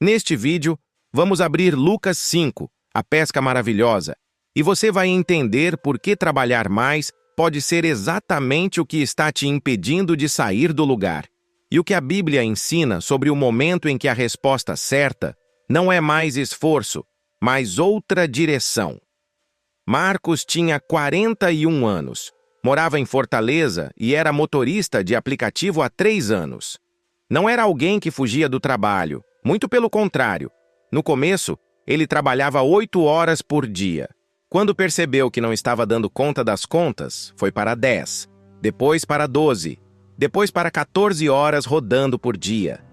Neste vídeo, vamos abrir Lucas 5, a pesca maravilhosa, e você vai entender por que trabalhar mais pode ser exatamente o que está te impedindo de sair do lugar, e o que a Bíblia ensina sobre o momento em que a resposta certa não é mais esforço, mas outra direção. Marcos tinha 41 anos, morava em Fortaleza e era motorista de aplicativo há 3 anos. Não era alguém que fugia do trabalho, muito pelo contrário. No começo, ele trabalhava 8 horas por dia. Quando percebeu que não estava dando conta das contas, foi para 10, depois para 12, depois para 14 horas rodando por dia.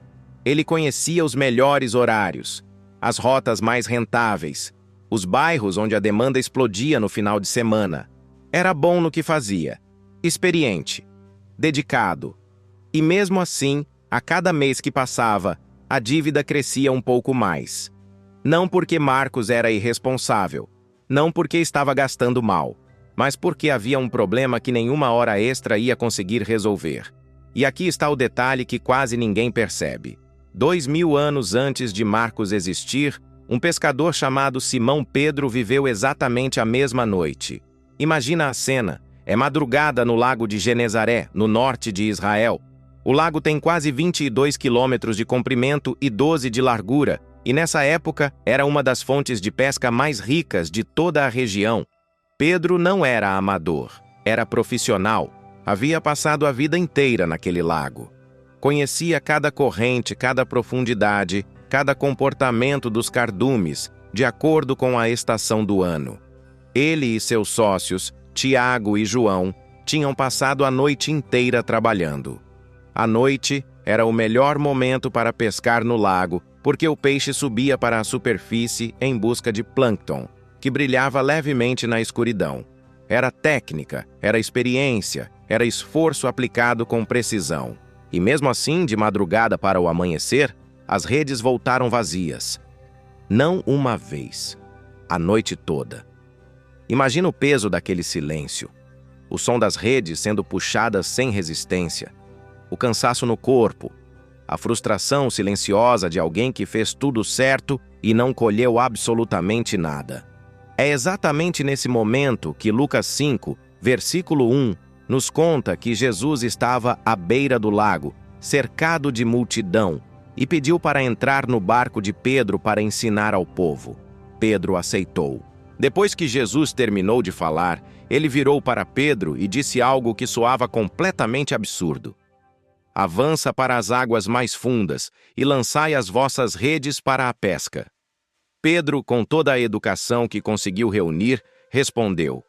Ele conhecia os melhores horários, as rotas mais rentáveis, os bairros onde a demanda explodia no final de semana. Era bom no que fazia, experiente, dedicado. E mesmo assim, a cada mês que passava, a dívida crescia um pouco mais. Não porque Marcos era irresponsável, não porque estava gastando mal, mas porque havia um problema que nenhuma hora extra ia conseguir resolver. E aqui está o detalhe que quase ninguém percebe. 2000 anos antes de Marcos existir, um pescador chamado Simão Pedro viveu exatamente a mesma noite. Imagina a cena. É madrugada no lago de Genezaré, no norte de Israel. O lago tem quase 22 quilômetros de comprimento e 12 de largura, e nessa época era uma das fontes de pesca mais ricas de toda a região. Pedro não era amador, era profissional. Havia passado a vida inteira naquele lago. Conhecia cada corrente, cada profundidade, cada comportamento dos cardumes, de acordo com a estação do ano. Ele e seus sócios, Tiago e João, tinham passado a noite inteira trabalhando. A noite era o melhor momento para pescar no lago, porque o peixe subia para a superfície em busca de plâncton, que brilhava levemente na escuridão. Era técnica, era experiência, era esforço aplicado com precisão. E mesmo assim, de madrugada para o amanhecer, as redes voltaram vazias. Não uma vez, a noite toda. Imagina o peso daquele silêncio. O som das redes sendo puxadas sem resistência. O cansaço no corpo. A frustração silenciosa de alguém que fez tudo certo e não colheu absolutamente nada. É exatamente nesse momento que Lucas 5, versículo 1, nos conta que Jesus estava à beira do lago, cercado de multidão, e pediu para entrar no barco de Pedro para ensinar ao povo. Pedro aceitou. Depois que Jesus terminou de falar, ele virou para Pedro e disse algo que soava completamente absurdo. Avança para as águas mais fundas e lançai as vossas redes para a pesca. Pedro, com toda a educação que conseguiu reunir, respondeu: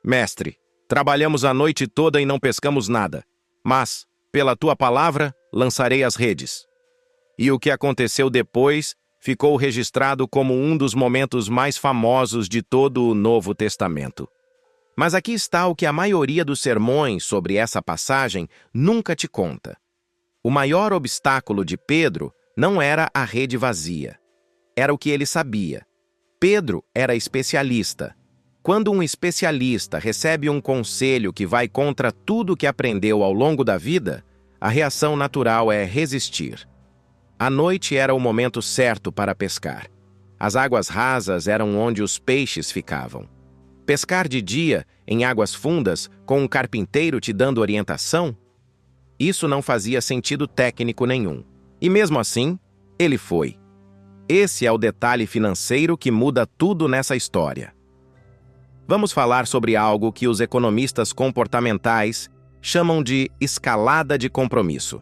Mestre, trabalhamos a noite toda e não pescamos nada, mas, pela tua palavra, lançarei as redes. E o que aconteceu depois ficou registrado como um dos momentos mais famosos de todo o Novo Testamento. Mas aqui está o que a maioria dos sermões sobre essa passagem nunca te conta. O maior obstáculo de Pedro não era a rede vazia. Era o que ele sabia. Pedro era especialista. Quando um especialista recebe um conselho que vai contra tudo que aprendeu ao longo da vida, a reação natural é resistir. A noite era o momento certo para pescar. As águas rasas eram onde os peixes ficavam. Pescar de dia, em águas fundas, com um carpinteiro te dando orientação? Isso não fazia sentido técnico nenhum. E mesmo assim, ele foi. Esse é o detalhe financeiro que muda tudo nessa história. Vamos falar sobre algo que os economistas comportamentais chamam de escalada de compromisso.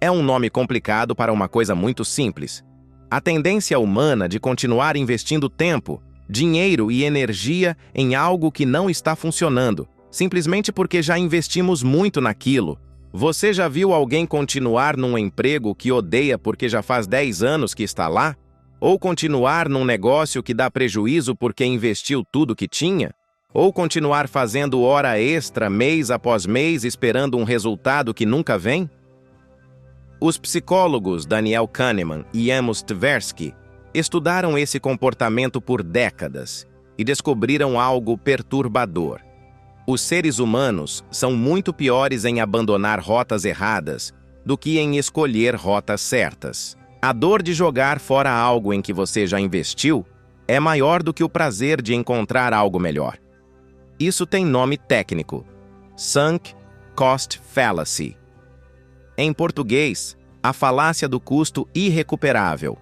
É um nome complicado para uma coisa muito simples. A tendência humana de continuar investindo tempo, dinheiro e energia em algo que não está funcionando, simplesmente porque já investimos muito naquilo. Você já viu alguém continuar num emprego que odeia porque já faz 10 anos que está lá? Ou continuar num negócio que dá prejuízo porque investiu tudo que tinha? Ou continuar fazendo hora extra mês após mês esperando um resultado que nunca vem? Os psicólogos Daniel Kahneman e Amos Tversky estudaram esse comportamento por décadas e descobriram algo perturbador. Os seres humanos são muito piores em abandonar rotas erradas do que em escolher rotas certas. A dor de jogar fora algo em que você já investiu é maior do que o prazer de encontrar algo melhor. Isso tem nome técnico: Sunk Cost Fallacy. Em português, a falácia do custo irrecuperável.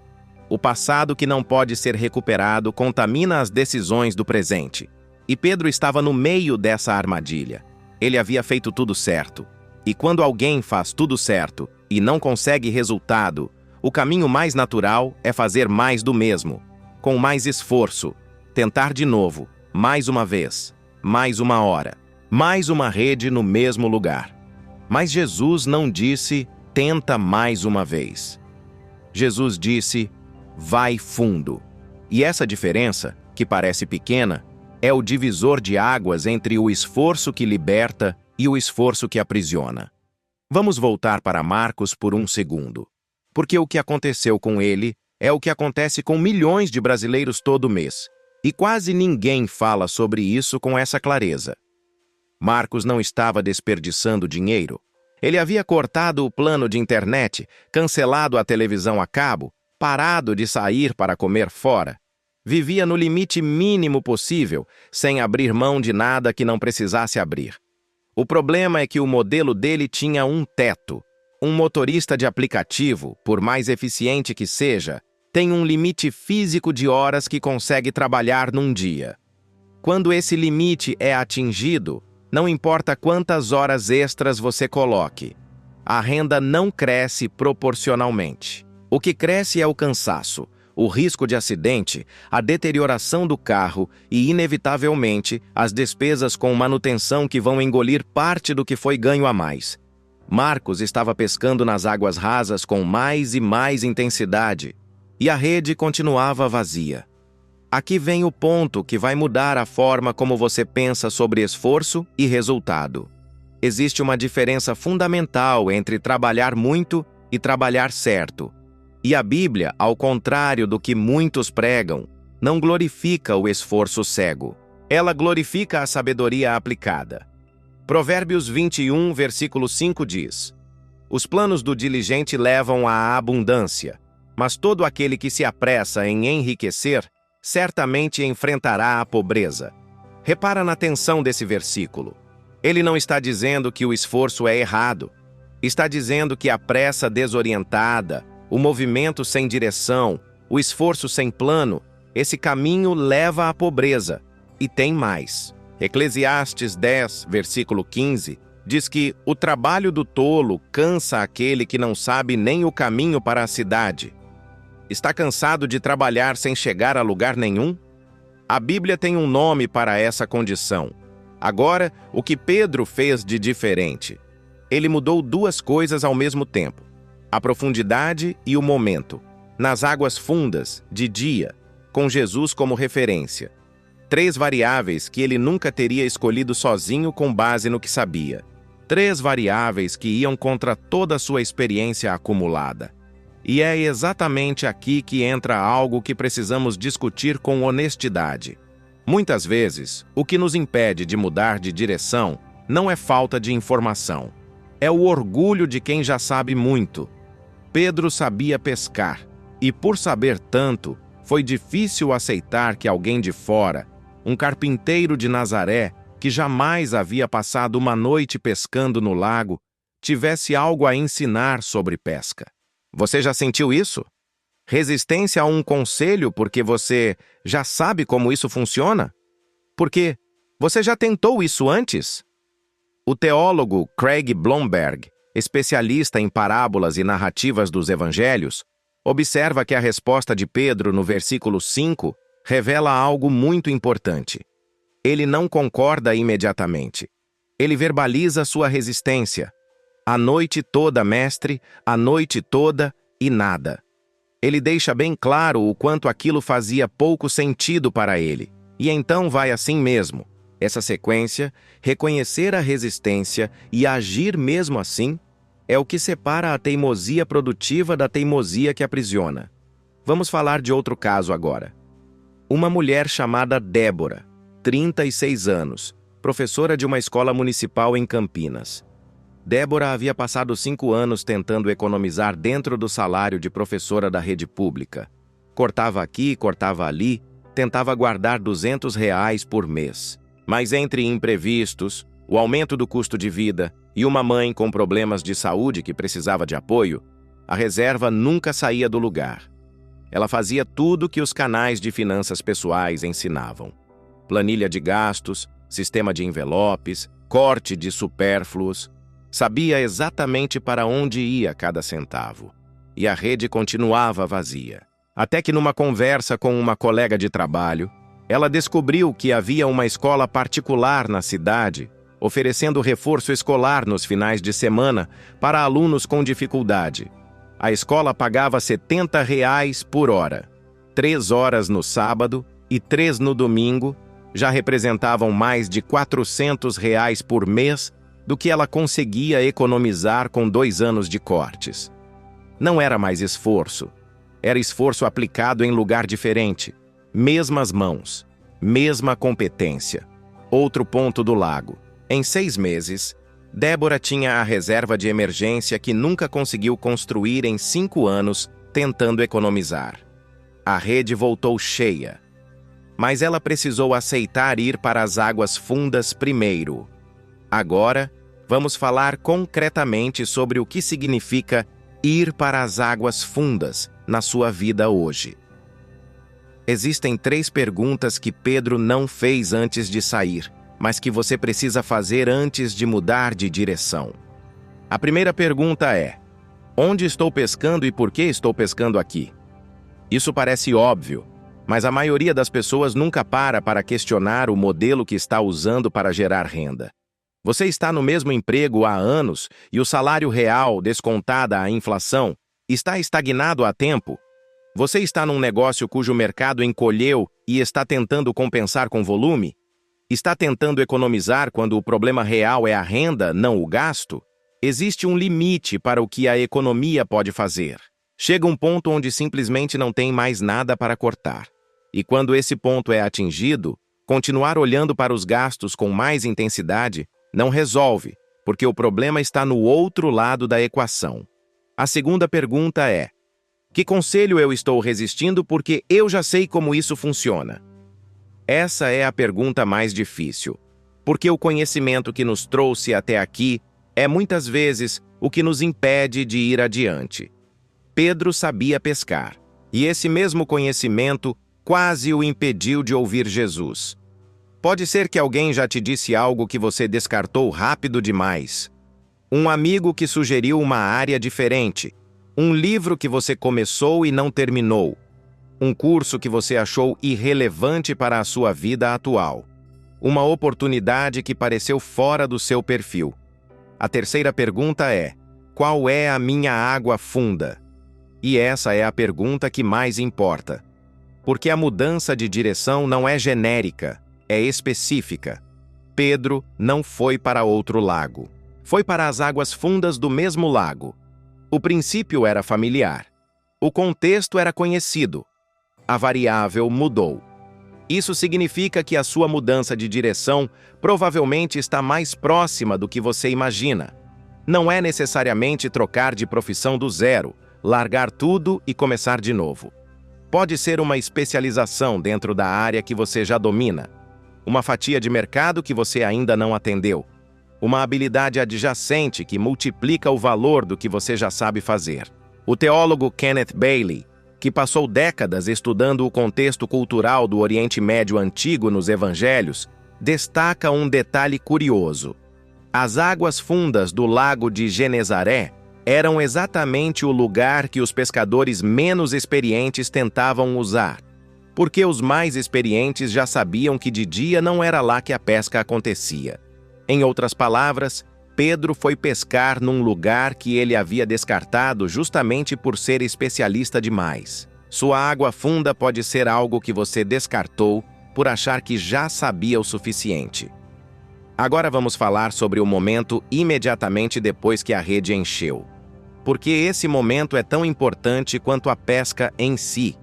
O passado que não pode ser recuperado contamina as decisões do presente. E Pedro estava no meio dessa armadilha. Ele havia feito tudo certo. E quando alguém faz tudo certo e não consegue resultado, o caminho mais natural é fazer mais do mesmo, com mais esforço, tentar de novo, mais uma vez, mais uma hora, mais uma rede no mesmo lugar. Mas Jesus não disse, tenta mais uma vez. Jesus disse, vai fundo. E essa diferença, que parece pequena, é o divisor de águas entre o esforço que liberta e o esforço que aprisiona. Vamos voltar para Marcos por um segundo. Porque o que aconteceu com ele é o que acontece com milhões de brasileiros todo mês. E quase ninguém fala sobre isso com essa clareza. Marcos não estava desperdiçando dinheiro. Ele havia cortado o plano de internet, cancelado a televisão a cabo, parado de sair para comer fora. Vivia no limite mínimo possível, sem abrir mão de nada que não precisasse abrir. O problema é que o modelo dele tinha um teto. Um motorista de aplicativo, por mais eficiente que seja, tem um limite físico de horas que consegue trabalhar num dia. Quando esse limite é atingido, não importa quantas horas extras você coloque, a renda não cresce proporcionalmente. O que cresce é o cansaço, o risco de acidente, a deterioração do carro e, inevitavelmente, as despesas com manutenção que vão engolir parte do que foi ganho a mais. Marcos estava pescando nas águas rasas com mais e mais intensidade, e a rede continuava vazia. Aqui vem o ponto que vai mudar a forma como você pensa sobre esforço e resultado. Existe uma diferença fundamental entre trabalhar muito e trabalhar certo. E a Bíblia, ao contrário do que muitos pregam, não glorifica o esforço cego. Ela glorifica a sabedoria aplicada. Provérbios 21, versículo 5 diz: os planos do diligente levam à abundância, mas todo aquele que se apressa em enriquecer, certamente enfrentará a pobreza. Repara na tensão desse versículo. Ele não está dizendo que o esforço é errado. Está dizendo que a pressa desorientada, o movimento sem direção, o esforço sem plano, esse caminho leva à pobreza. E tem mais. Eclesiastes 10, versículo 15, diz que o trabalho do tolo cansa aquele que não sabe nem o caminho para a cidade. Está cansado de trabalhar sem chegar a lugar nenhum? A Bíblia tem um nome para essa condição. Agora, o que Pedro fez de diferente? Ele mudou duas coisas ao mesmo tempo: a profundidade e o momento. Nas águas fundas, de dia, com Jesus como referência. 3 variáveis que ele nunca teria escolhido sozinho com base no que sabia. 3 variáveis que iam contra toda a sua experiência acumulada. E é exatamente aqui que entra algo que precisamos discutir com honestidade. Muitas vezes, o que nos impede de mudar de direção não é falta de informação. É o orgulho de quem já sabe muito. Pedro sabia pescar, e por saber tanto, foi difícil aceitar que alguém de fora, um carpinteiro de Nazaré, que jamais havia passado uma noite pescando no lago, tivesse algo a ensinar sobre pesca. Você já sentiu isso? Resistência a um conselho porque você já sabe como isso funciona? Porque você já tentou isso antes? O teólogo Craig Blomberg, especialista em parábolas e narrativas dos evangelhos, observa que a resposta de Pedro no versículo 5 revela algo muito importante. Ele não concorda imediatamente. Ele verbaliza sua resistência. A noite toda, mestre, a noite toda e nada. Ele deixa bem claro o quanto aquilo fazia pouco sentido para ele. E então vai assim mesmo. Essa sequência, reconhecer a resistência e agir mesmo assim, é o que separa a teimosia produtiva da teimosia que aprisiona. Vamos falar de outro caso agora. Uma mulher chamada Débora, 36 anos, professora de uma escola municipal em Campinas. Débora havia passado 5 anos tentando economizar dentro do salário de professora da rede pública. Cortava aqui, cortava ali, tentava guardar R$ 200 por mês. Mas entre imprevistos, o aumento do custo de vida e uma mãe com problemas de saúde que precisava de apoio, a reserva nunca saía do lugar. Ela fazia tudo que os canais de finanças pessoais ensinavam: planilha de gastos, sistema de envelopes, corte de supérfluos. Sabia exatamente para onde ia cada centavo. E a rede continuava vazia. Até que numa conversa com uma colega de trabalho, ela descobriu que havia uma escola particular na cidade, oferecendo reforço escolar nos finais de semana para alunos com dificuldade. A escola pagava R$ 70 por hora. 3 horas no sábado e 3 no domingo já representavam mais de R$ 400 por mês do que ela conseguia economizar com 2 anos de cortes. Não era mais esforço. Era esforço aplicado em lugar diferente. Mesmas mãos, mesma competência. Outro ponto do lago. Em 6 meses, Débora tinha a reserva de emergência que nunca conseguiu construir em 5 anos tentando economizar. A rede voltou cheia. Mas ela precisou aceitar ir para as águas fundas primeiro. Agora, vamos falar concretamente sobre o que significa ir para as águas fundas na sua vida hoje. Existem 3 perguntas que Pedro não fez antes de sair, mas que você precisa fazer antes de mudar de direção. A primeira pergunta é: onde estou pescando e por que estou pescando aqui? Isso parece óbvio, mas a maioria das pessoas nunca para questionar o modelo que está usando para gerar renda. Você está no mesmo emprego há anos e o salário real, descontada a inflação, está estagnado há tempo? Você está num negócio cujo mercado encolheu e está tentando compensar com volume? Está tentando economizar quando o problema real é a renda, não o gasto? Existe um limite para o que a economia pode fazer. Chega um ponto onde simplesmente não tem mais nada para cortar. E quando esse ponto é atingido, continuar olhando para os gastos com mais intensidade não resolve, porque o problema está no outro lado da equação. A segunda pergunta é: que conselho eu estou resistindo porque eu já sei como isso funciona? Essa é a pergunta mais difícil, porque o conhecimento que nos trouxe até aqui é muitas vezes o que nos impede de ir adiante. Pedro sabia pescar, e esse mesmo conhecimento quase o impediu de ouvir Jesus. Pode ser que alguém já te disse algo que você descartou rápido demais. Um amigo que sugeriu uma área diferente. Um livro que você começou e não terminou. Um curso que você achou irrelevante para a sua vida atual. Uma oportunidade que pareceu fora do seu perfil. A terceira pergunta é: qual é a minha água funda? E essa é a pergunta que mais importa. Porque a mudança de direção não é genérica, é específica. Pedro não foi para outro lago. Foi para as águas fundas do mesmo lago. O princípio era familiar. O contexto era conhecido. A variável mudou. Isso significa que a sua mudança de direção provavelmente está mais próxima do que você imagina. Não é necessariamente trocar de profissão do zero, largar tudo e começar de novo. Pode ser uma especialização dentro da área que você já domina, uma fatia de mercado que você ainda não atendeu, uma habilidade adjacente que multiplica o valor do que você já sabe fazer. O teólogo Kenneth Bailey, que passou décadas estudando o contexto cultural do Oriente Médio Antigo nos Evangelhos, destaca um detalhe curioso. As águas fundas do lago de Genezaré eram exatamente o lugar que os pescadores menos experientes tentavam usar, porque os mais experientes já sabiam que de dia não era lá que a pesca acontecia. Em outras palavras, Pedro foi pescar num lugar que ele havia descartado justamente por ser especialista demais. Sua água funda pode ser algo que você descartou por achar que já sabia o suficiente. Agora vamos falar sobre o momento imediatamente depois que a rede encheu. Porque esse momento é tão importante quanto a pesca em si.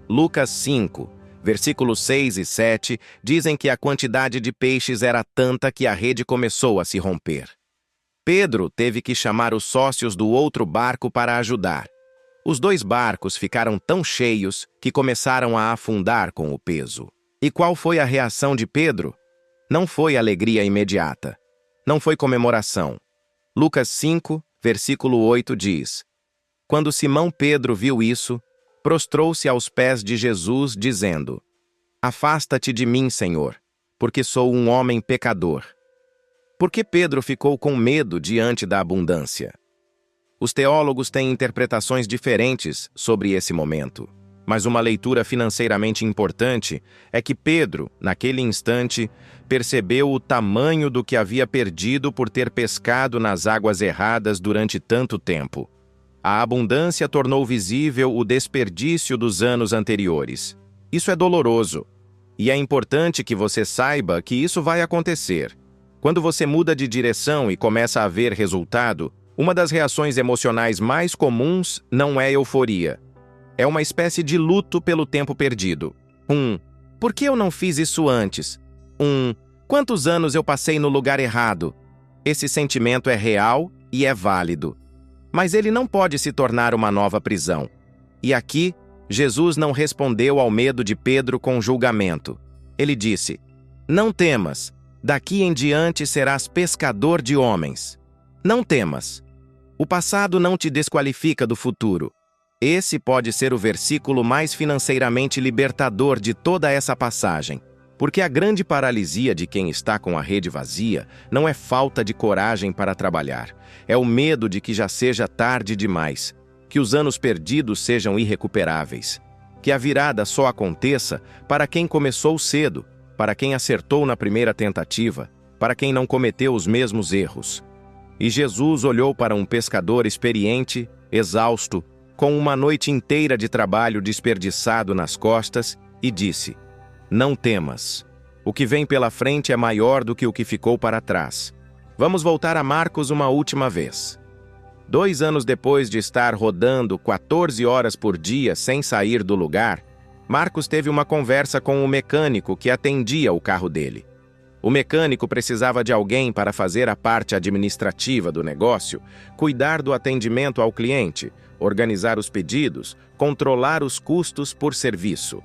Lucas 5, versículos 6 e 7, dizem que a quantidade de peixes era tanta que a rede começou a se romper. Pedro teve que chamar os sócios do outro barco para ajudar. Os dois barcos ficaram tão cheios que começaram a afundar com o peso. E qual foi a reação de Pedro? Não foi alegria imediata. Não foi comemoração. Lucas 5, versículo 8 diz: Quando Simão Pedro viu isso, prostrou-se aos pés de Jesus, dizendo: Afasta-te de mim, Senhor, porque sou um homem pecador. Por que Pedro ficou com medo diante da abundância? Os teólogos têm interpretações diferentes sobre esse momento, mas uma leitura financeiramente importante é que Pedro, naquele instante, percebeu o tamanho do que havia perdido por ter pescado nas águas erradas durante tanto tempo. A abundância tornou visível o desperdício dos anos anteriores. Isso é doloroso, e é importante que você saiba que isso vai acontecer. Quando você muda de direção e começa a ver resultado, uma das reações emocionais mais comuns não é euforia. É uma espécie de luto pelo tempo perdido. Por que eu não fiz isso antes? Quantos anos eu passei no lugar errado? Esse sentimento é real e é válido. Mas ele não pode se tornar uma nova prisão. E aqui, Jesus não respondeu ao medo de Pedro com julgamento. Ele disse: Não temas, daqui em diante serás pescador de homens. Não temas. O passado não te desqualifica do futuro. Esse pode ser o versículo mais financeiramente libertador de toda essa passagem, porque a grande paralisia de quem está com a rede vazia não é falta de coragem para trabalhar, é o medo de que já seja tarde demais, que os anos perdidos sejam irrecuperáveis, que a virada só aconteça para quem começou cedo, para quem acertou na primeira tentativa, para quem não cometeu os mesmos erros. E Jesus olhou para um pescador experiente, exausto, com uma noite inteira de trabalho desperdiçado nas costas, e disse: Não temas. O que vem pela frente é maior do que o que ficou para trás. Vamos voltar a Marcos uma última vez. 2 anos depois de estar rodando 14 horas por dia sem sair do lugar, Marcos teve uma conversa com o mecânico que atendia o carro dele. O mecânico precisava de alguém para fazer a parte administrativa do negócio, cuidar do atendimento ao cliente, organizar os pedidos, controlar os custos por serviço.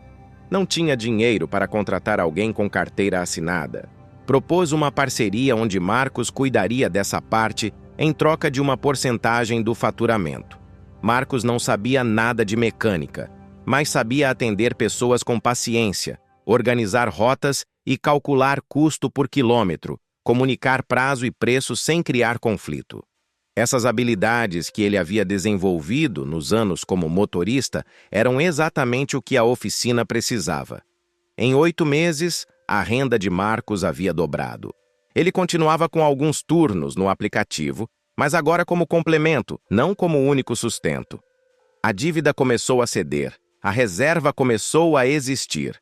Não tinha dinheiro para contratar alguém com carteira assinada. Propôs uma parceria onde Marcos cuidaria dessa parte em troca de uma porcentagem do faturamento. Marcos não sabia nada de mecânica, mas sabia atender pessoas com paciência, organizar rotas e calcular custo por quilômetro, comunicar prazo e preço sem criar conflito. Essas habilidades que ele havia desenvolvido nos anos como motorista eram exatamente o que a oficina precisava. Em 8 meses, a renda de Marcos havia dobrado. Ele continuava com alguns turnos no aplicativo, mas agora como complemento, não como único sustento. A dívida começou a ceder, a reserva começou a existir.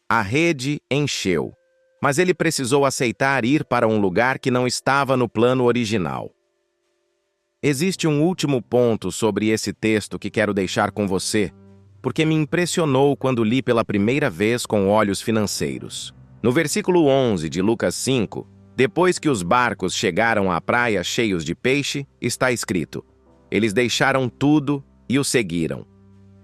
A rede encheu, mas ele precisou aceitar ir para um lugar que não estava no plano original. Existe um último ponto sobre esse texto que quero deixar com você, porque me impressionou quando li pela primeira vez com olhos financeiros. No versículo 11 de Lucas 5, depois que os barcos chegaram à praia cheios de peixe, está escrito: Eles deixaram tudo e o seguiram.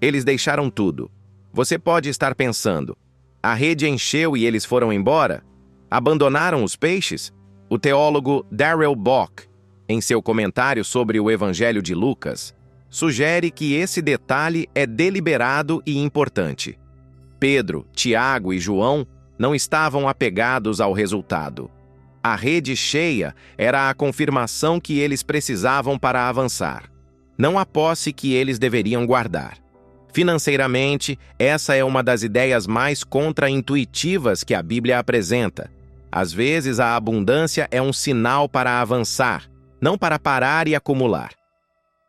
Eles deixaram tudo. Você pode estar pensando: a rede encheu e eles foram embora? Abandonaram os peixes? O teólogo Darrell Bock, em seu comentário sobre o Evangelho de Lucas, sugere que esse detalhe é deliberado e importante. Pedro, Tiago e João não estavam apegados ao resultado. A rede cheia era a confirmação que eles precisavam para avançar, não a posse que eles deveriam guardar. Financeiramente, essa é uma das ideias mais contra-intuitivas que a Bíblia apresenta. Às vezes, a abundância é um sinal para avançar, não para parar e acumular.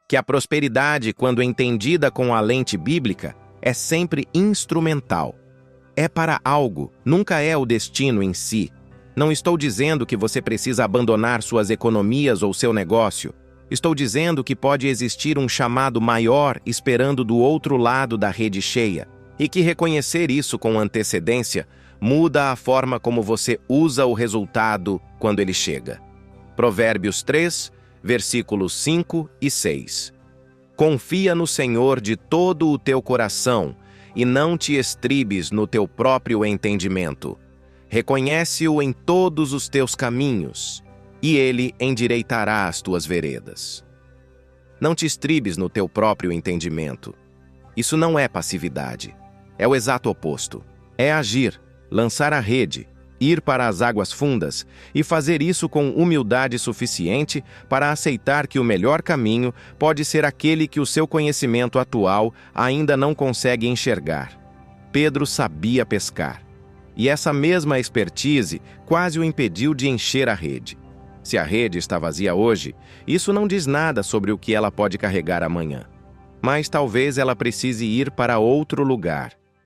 Que a prosperidade, quando entendida com a lente bíblica, é sempre instrumental. É para algo, nunca é o destino em si. Não estou dizendo que você precisa abandonar suas economias ou seu negócio. Estou dizendo que pode existir um chamado maior esperando do outro lado da rede cheia, e que reconhecer isso com antecedência muda a forma como você usa o resultado quando ele chega. Provérbios 3, versículos 5 e 6. Confia no Senhor de todo o teu coração e não te estribes no teu próprio entendimento. Reconhece-o em todos os teus caminhos, e ele endireitará as tuas veredas. Não te estribes no teu próprio entendimento. Isso não é passividade. É o exato oposto. É agir, lançar a rede, ir para as águas fundas e fazer isso com humildade suficiente para aceitar que o melhor caminho pode ser aquele que o seu conhecimento atual ainda não consegue enxergar. Pedro sabia pescar, e essa mesma expertise quase o impediu de encher a rede. Se a rede está vazia hoje, isso não diz nada sobre o que ela pode carregar amanhã. Mas talvez ela precise ir para outro lugar.